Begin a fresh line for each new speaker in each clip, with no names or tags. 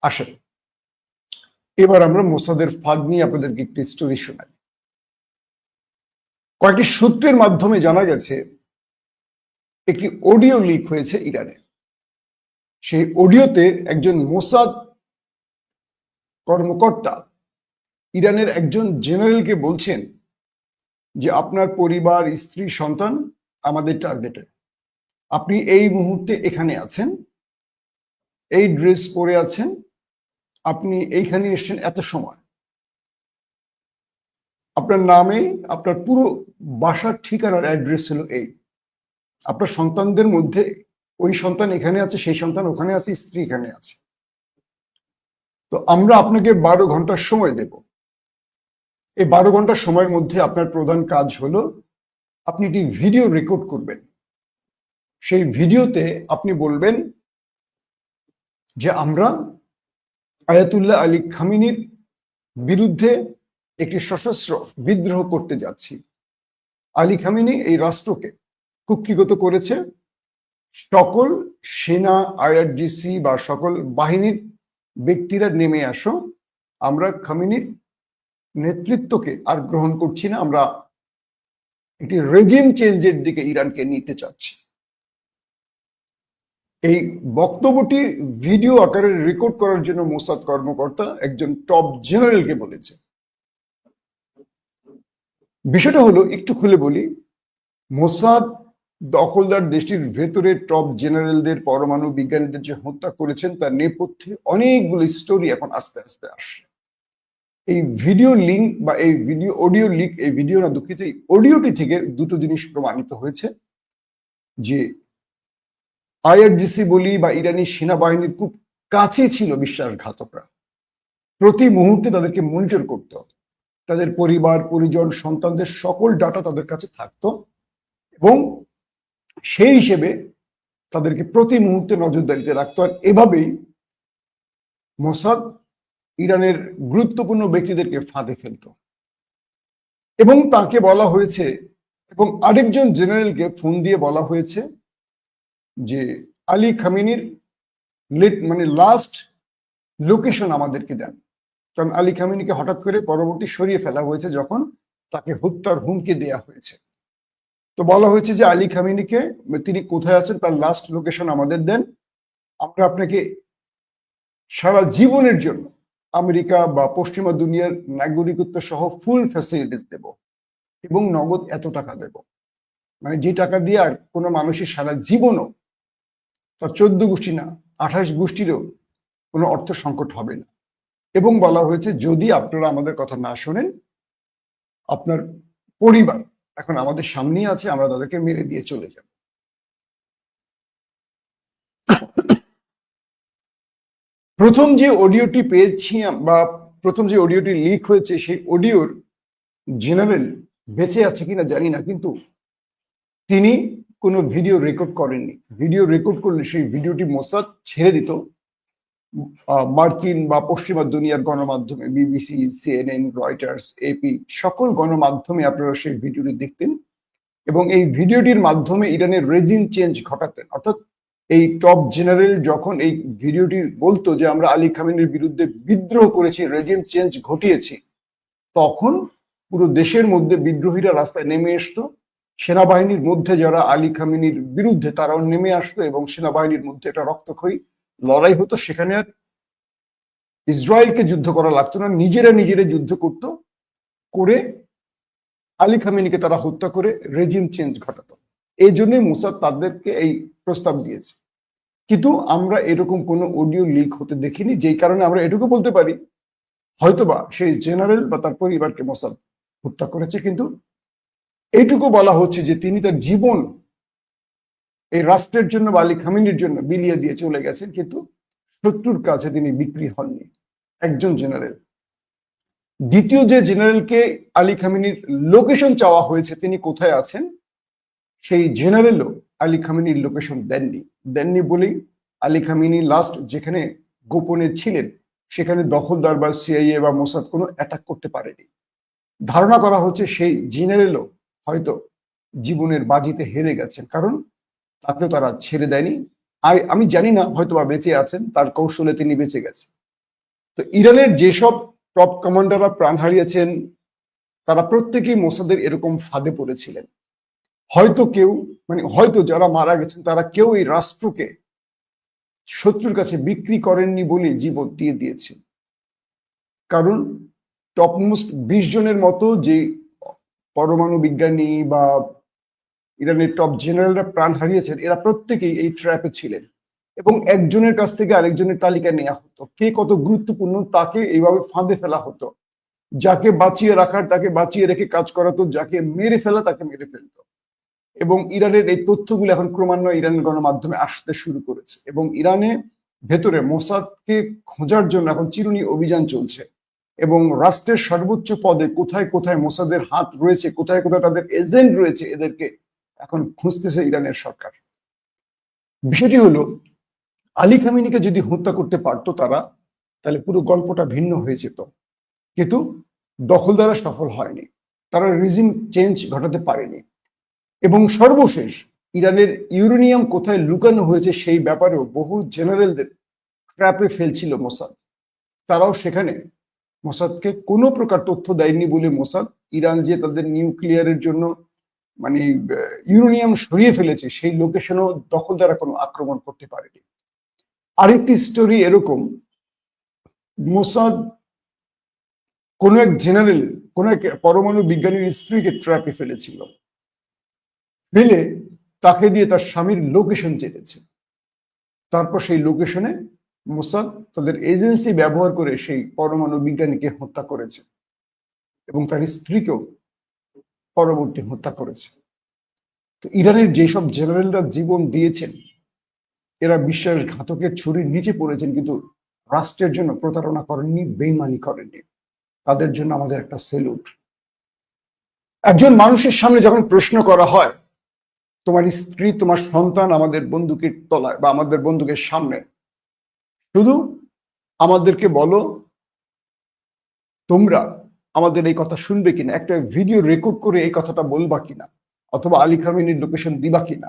আসেন এবার আমরা মোসাদের ফাঁদ নিয়ে আপনাদেরকে একটি স্টোরি শোনাই। কয়েকটি সূত্রের মাধ্যমে জানা গেছে একটি অডিও লিক হয়েছে ইরানে। সেই অডিওতে একজন মোসাদ কর্মকর্তা ইরানের একজন জেনারেলকে বলছেন যে আপনার পরিবার, স্ত্রী, সন্তান আমাদের টার্গেটে। আপনি এই মুহূর্তে এখানে আছেন, এই ড্রেস পরে আছেন, আপনি এইখানে এসেছেন এত সময়। আপনার নামে আপনার পুরো বাসার ঠিকানার অ্যাড্রেস হলো এই। আপনার সন্তানদের মধ্যে ওই সন্তান এখানে আছে, সেই সন্তান ওখানে আছে, স্ত্রী এখানে আছে। তো আমরা আপনাকে 12 ঘন্টার সময় দেব। এই 12 ঘন্টার সময়ের মধ্যে আপনার প্রধান কাজ হলো আপনি একটি ভিডিও রেকর্ড করবেন। সেই ভিডিওতে আপনি বলবেন যে আমরা আয়াতুল্লাহ আলী খামিনির বিরুদ্ধে একটি সশস্ত্র বিদ্রোহ করতে যাচ্ছি। আলী খামিনি এই রাষ্ট্রকে কুক্ষিগত করেছে। সকল সেনা, আইআরজিসি বা সকল বাহিনীর ব্যক্তিরা নেমে আসো, আমরা খামিনির নেতৃত্বকে আর গ্রহণ করছি না, আমরা একটি রেজিম চেঞ্জের দিকে ইরানকে নিতে চাচ্ছি। এই বক্তব্যটি ভিডিও আকারে রেকর্ড করার জন্য মোসাদ কর্মকর্তা একজন টপ জেনারেলকে বলেছে। বিষয়টা হলো, একটু খুলে বলি, মোসাদ দখলদার দেশটির ভেতরে টপ জেনারেলদের, পরমাণু বিজ্ঞানীদের যে হত্যা করেছেন তার নেপথ্যে অনেকগুলো স্টোরি এখন আস্তে আস্তে আসছে। এই ভিডিও লিঙ্ক বা এই ভিডিও অডিও লিক, এই ভিডিও না দুঃখিত, এই অডিওটি থেকে দুটো জিনিস প্রমাণিত হয়েছে যে আইআরজিসি বলি বা ইরানি সেনাবাহিনীর খুব কাছে ছিল বিশ্বাসঘাতকরা। প্রতি মুহূর্তে তাদেরকে মনিটর করতে হতো, তাদের পরিবার, পরিজন, সন্তানদের সকল ডাটা তাদের কাছে থাকতো এবং সেই হিসেবে তাদেরকে প্রতি মুহূর্তে নজরদারিতে রাখতো। আর এভাবেই মোসাদ ইরানের গুরুত্বপূর্ণ ব্যক্তিদেরকে ফাঁদে ফেলত। এবং তাকে বলা হয়েছে, এবং আরেকজন জেনারেলকে ফোন দিয়ে বলা হয়েছে যে আলী খামিনির লাস্ট লোকেশন আমাদেরকে দেন। কারণ আলী খামিনিকে হঠাৎ করে পরবর্তী সরিয়ে ফেলা হয়েছে যখন তাকে হত্যার হুমকি দেয়া হয়েছে। তো বলা হয়েছে যে আলী খামিনিকে, তিনি কোথায় আছেন তার লাস্ট লোকেশন আমাদের দেন, আমরা আপনাকে সারা জীবনের জন্য আমেরিকা বা পশ্চিমা দুনিয়ার নাগরিকত্ব সহ ফুল ফ্যাসিলিটিস দেব এবং নগদ এত টাকা দেব। মানে যে টাকা দিয়ে আর কোনো মানুষের সারা জীবনও, তার 14 গোষ্ঠী না 28 গোষ্ঠীরও কোনো অর্থ সংকট হবে না। এবং বলা হয়েছে যদি আপনারা আমাদের কথা না শোনেন, আপনার পরিবার এখন আমাদের সামনেই আছে, আমরা তাদেরকে মেরে দিয়ে চলে যাব। প্রথম যে অডিওটি পেয়েছি বা প্রথম যে অডিওটি লিক হয়েছে, সেই অডিওর জেনারেল বেঁচে আছে কিনা জানি না, কিন্তু তিনি কোনো ভিডিও রেকর্ড করেননি। ভিডিও রেকর্ড করলে সেই ভিডিওটি মোসাদ ছেড়ে দিত মার্কিন বা পশ্চিমা দুনিয়ার গণমাধ্যমে, বিবিসি, সিএনএন, রয়টার্স, এপি, সকল গণমাধ্যমে আপনারা সেই ভিডিওটি দেখতেন এবং এই ভিডিওটির মাধ্যমে ইরানের রেজিম চেঞ্জ ঘটাতেন। অর্থাৎ এই টপ জেনারেল যখন এই ভিডিওটি বলতো যে আমরা আলী খামেনির বিরুদ্ধে বিদ্রোহ করেছি, রেজিম চেঞ্জ ঘটিয়েছি, তখন পুরো দেশের মধ্যে বিদ্রোহীরা রাস্তায় নেমে আসতো। সেনাবাহিনীর মধ্যে যারা আলী খামেনির বিরুদ্ধে তারাও নেমে আসতো এবং সেনাবাহিনীর মধ্যে একটা রক্তক্ষয়ী লড়াই হতো। সেখানে আর ইসরায়েলকে যুদ্ধ করা লাগতো না, নিজেরা যুদ্ধ করতো, করে আলী খামেনিকে তারা হত্যা করে রেজিম চেঞ্জ ঘটাতো। এই জন্যই মোসাদ তাদেরকে এই প্রস্তাব দিয়েছে। কিন্তু আমরা এরকম কোনো অডিও লিক হতে দেখিনি, যেই কারণে আমরা এটুকু বলতে পারি হয়তোবা সেই জেনারেল বা তার পরিবারকে মোসাদ হত্যা করেছে। কিন্তু এইটুকু বলা হচ্ছে যে তিনি তার জীবন এই রাষ্ট্রের জন্য বা আলী খামেনির জন্য বিলিয়ে দিয়ে চলে গেছেন, কিন্তু শত্রুর কাছে তিনি বিক্রি হননি। একজন জেনারেল। দ্বিতীয় যে জেনারেলকে আলী খামেনির লোকেশন চাওয়া হয়েছে, তিনি কোথায় আছেন, সেই জেনারেলও আলী খামেনির লোকেশন দেননি বলেই আলী খামেনি লাস্ট যেখানে গোপনে ছিলেন সেখানে দখলদার বা সিআইএ বা মোসাদ কোনো অ্যাটাক করতে পারেনি। ধারণা করা হচ্ছে সেই জেনারেলও হয়তো জীবনের বাজিতে হেরে গেছেন, কারণ তাকেও তারা ছেড়ে দেয়নি। আর আমি জানি না, হয়তো বা বেঁচে আছেন, তার কৌশলে তিনি বেঁচে গেছেন। তো ইরানের যেসব টপ কমান্ডাররা প্রাণ হারিয়েছেন তারা প্রত্যেকেই মোসাদের এরকম ফাঁদে পড়েছিলেন। হয়তো কেউ হয়তো যারা মারা গেছেন তারা কেউ এই রাষ্ট্রকে শত্রুর কাছে বিক্রি করেননি বলে জীবন দিয়ে দিয়েছে। কারণ টপমোস্ট 20 জনের মতো যে পরমাণু বিজ্ঞানী বা ইরানের টপ জেনারেলরা প্রাণ হারিয়েছেন এরা প্রত্যেকেই এই ট্র্যাপে ছিলেন, এবং একজনের কাছ থেকে আরেকজনের তালিকা নেওয়া হতো, কে কত গুরুত্বপূর্ণ তাকে এইভাবে ফাঁদে ফেলা হতো। যাকে বাঁচিয়ে রাখার তাকে বাঁচিয়ে রেখে কাজ করাতো, যাকে মেরে ফেলা তাকে মেরে ফেলতো। এবং ইরানের এই তথ্যগুলো এখন ক্রমান্বয়ে ইরানের গণমাধ্যমে আসতে শুরু করেছে, এবং ইরানে ভেতরে মোসাদকে খোঁজার জন্য এখন চিরুনি অভিযান চলছে, এবং রাষ্ট্রের সর্বোচ্চ পদে কোথায় কোথায় মোসাদের হাত রয়েছে, কোথায় কোথায় তাদের এজেন্ট রয়েছে, এদেরকে এখন খুঁজতেছে ইরানের সরকার। বিষয়টি হলো, আলী খামেনিকে যদি হত্যা করতে পারতো তারা, তাহলে পুরো গল্পটা ভিন্ন হয়ে যেত। কিন্তু দখলদাররা সফল হয়নি, তারা রিজিম চেঞ্জ ঘটাতে পারেনি, এবং সর্বশেষ ইরানের ইউরেনিয়াম কোথায় লুকানো হয়েছে সেই ব্যাপারেও বহু জেনারেলদের ট্র্যাপে ফেলছিল মোসাদ। তারাও সেখানে মোসাদকে কোনো প্রকার তথ্য দেয়নি বলে মোসাদ ইরান যে তাদের নিউক্লিয়ারের জন্য ইউরেনিয়াম সরিয়ে ফেলেছে সেই লোকেশনও দখলদাররা কোনো আক্রমণ করতে পারেনি। আরেকটি স্টোরি এরকম, মোসাদ কোন এক জেনারেল, কোন এক পরমাণু বিজ্ঞানীর স্ত্রীকে ট্র্যাপে ফেলেছিল, ফেলে তাকে দিয়ে তার স্বামীর লোকেশন জেনেছে। তারপর সেই লোকেশনে মোসাদ তাদের এজেন্সি ব্যবহার করে সেই পরমাণু বিজ্ঞানীকে হত্যা করেছে, এবং তার স্ত্রীকেও পরবর্তী হত্যা করেছে। তো ইরানের যেসব জেনারেলরা জীবন দিয়েছেন এরা বিশ্বাসঘাতকের ছুরির নিচে পড়েছেন, কিন্তু রাষ্ট্রের জন্য প্রতারণা করেননি, বেইমানি করেননি। তাদের জন্য আমাদের একটা সেলুট। একজন মানুষের সামনে যখন প্রশ্ন করা হয়, তোমার স্ত্রী তোমার সন্তান আমাদের বন্দুকের তলায় বা আমাদের বন্দুকের সামনে, শুধু আমাদেরকে বলো তোমরা আমাদের এই কথা শুনবে কিনা, একটা ভিডিও রেকর্ড করে এই কথাটা বলবা কিনা, অথবা আলী খামেনির লোকেশন দিবা কিনা।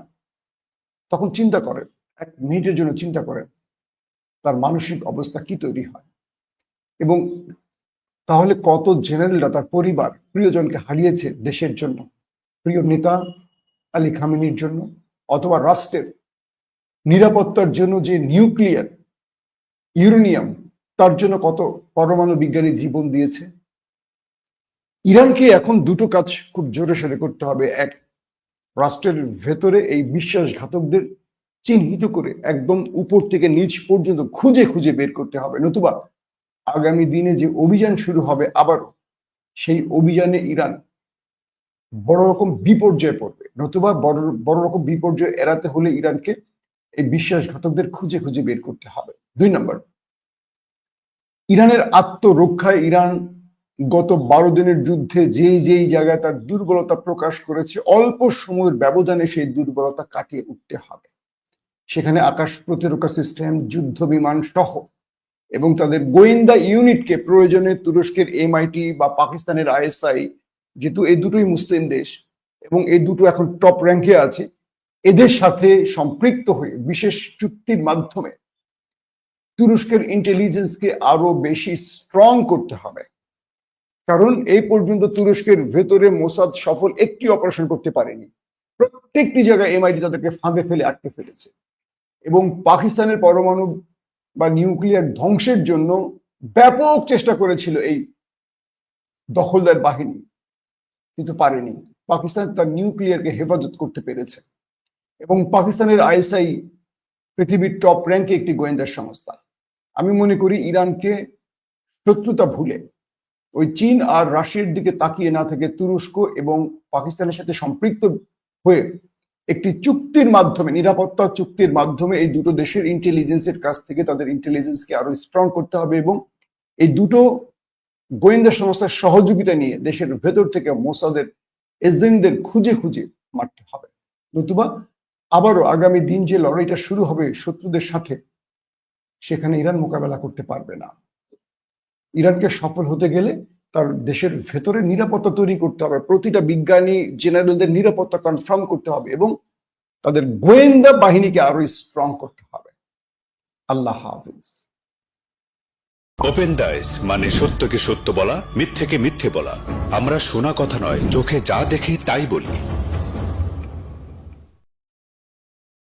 তখন চিন্তা করেন, 1 মিনিটের জন্য চিন্তা করেন তার মানসিক অবস্থা কি তৈরি হয়। এবং তাহলে কত জেনারেলরা তার পরিবার প্রিয়জনকে হারিয়েছে দেশের জন্য, প্রিয় নেতা আলী খামেনির জন্য, অথবা রাষ্ট্রের নিরাপত্তার জন্য যে নিউক্লিয়ার ইউরেনিয়াম তার জন্য কত পরমাণু বিজ্ঞানী জীবন দিয়েছে। ইরানকে এখন দুটো কাজ খুব জোরে সোরে করতে হবে। এক, রাষ্ট্রের ভেতরে এই বিশ্বাসঘাতকদের চিহ্নিত করে একদম উপর থেকে নিচ পর্যন্ত খুঁজে খুঁজে বের করতে হবে, নতুবা আগামী দিনে যে অভিযান শুরু হবে আবারও সেই অভিযানে ইরান বড় রকম বিপর্যয়ে পড়বে। নতুবা বড় রকম বিপর্যয় এড়াতে হলে ইরানকে এই বিশ্বাসঘাতকদের খুঁজে খুঁজে বের করতে হবে। 2 নম্বর, ইরানের আত্মরক্ষায় ইরান গত 12 দিনের যুদ্ধে যেই জায়গায় তার দুর্বলতা প্রকাশ করেছে, অল্প সময়ের ব্যবধানে সেই দুর্বলতা কাটিয়ে উঠতে হবে। সেখানে আকাশ প্রতিরক্ষা সিস্টেম, যুদ্ধ বিমান সহ, এবং তাদের গোয়েন্দা ইউনিটকে প্রয়োজনে তুরস্কের MIT বা পাকিস্তানের ISI, যেহেতু এই দুটোই মুসলিম দেশ এবং এই দুটো এখন টপ র্যাঙ্কে আছে, এদের সাথে সম্পৃক্ত হয়ে বিশেষ চুক্তির মাধ্যমে তুরস্কের ইন্টেলিজেন্সকে আরো বেশি স্ট্রং করতে হবে। কারণ এই পর্যন্ত তুরস্কের ভেতরে মোসাদ সফল একটি অপারেশন করতে পারেনি, প্রত্যেকটি জায়গায় MIT তাদেরকে ফাঁদে ফেলে আটকে ফেলেছে, এবং পাকিস্তানের পরমাণু বা নিউক্লিয়ার ধ্বংসের জন্য ব্যাপক চেষ্টা করেছিল এই দখলদার বাহিনী, কিন্তু পারেনি। পাকিস্তান তার নিউক্লিয়ারকে হেফাজত করতে পেরেছে, এবং পাকিস্তানের ISI পৃথিবীর টপ র্যাঙ্কে একটি গোয়েন্দা সংস্থা। আমি মনে করি ইরানকে শত্রুতা ভুলে ওই চীন আর রাশিয়ার দিকে তাকিয়ে না থেকে তুরস্ক এবং পাকিস্তানের সাথে সম্পৃক্ত হয়ে একটি চুক্তির মাধ্যমে, নিরাপত্তা চুক্তির মাধ্যমে এই দুটো দেশের ইন্টেলিজেন্সের কাছ থেকে তাদের ইন্টেলিজেন্সকে আরো স্ট্রং করতে হবে, এবং এই দুটো গোয়েন্দা সংস্থার সহযোগিতা নিয়ে দেশের ভেতর থেকে মোসাদের এজেন্টদের খুঁজে খুঁজে মারতে হবে। নতুবা আবারও আগামী দিন যে লড়াইটা শুরু হবে শত্রুদের সাথে, সেখানে ইরান মোকাবেলা করতে পারবে না। ইরানকে সফল হতে গেলে তার দেশের ভেতরে নিরাপত্তা তৈরি করতে হবে, প্রতিটা বিজ্ঞানী জেনারেলদের নিরাপত্তা কনফার্ম করতে হবে, এবং তাদের গোয়েন্দা বাহিনীকে আরো স্ট্রং করতে হবে। আল্লাহ হাফিজ।
ওপেন দাইস মানে সত্যকে সত্য বলা, মিথ্যেকে মিথ্যে বলা। আমরা শোনা কথা নয়, চোখে যা দেখি তাই বলি।